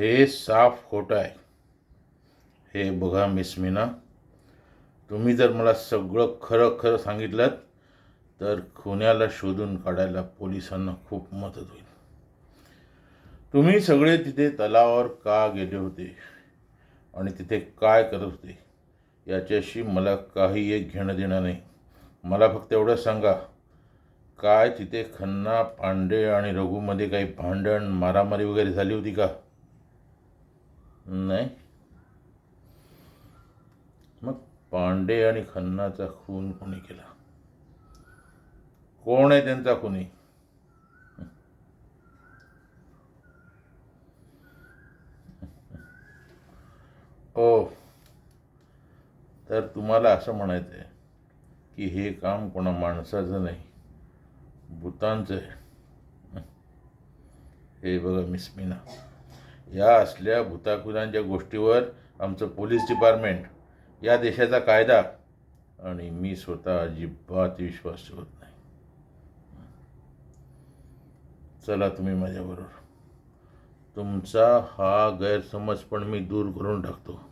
हे साफ खोटं आहे. हे बघा मिस मीना, तुम्ही जर मला सगळं खरं खरं सांगितलं तर खुन्याला शोधून काढायला पोलिसांना खूप मदत होईल. तुम्ही सगळे तिथे तलावावर का गेले होते आणि तिथे काय करत होते याच्याशी मला काही एक घेणं देणं नाही. मला फक्त एवढं सांगा, काय तिथे खन्ना, पांडे आणि रघुमध्ये काही भांडण, मारामारी वगैरे झाली होती का? नाही. मग पांडे आणि खन्नाचा खून कोणी केला? कोण आहे त्यांचा खुनी? ओ, तर तुम्हाला असं म्हणायचं आहे की हे काम कोणा माणसाचं नाही, भूतांचं आहे. हे बघा मिस मीना, या असल्या भूताकुलांच्या गोष्टीवर आमचं पोलीस डिपार्टमेंट, या देशाचा कायदा आणि मी स्वतः अजिबात विश्वास ठेवत नाही. चला तुम्ही माझ्याबरोबर. तुमचा हा गैरसमज पण मी दूर करून टाकतो.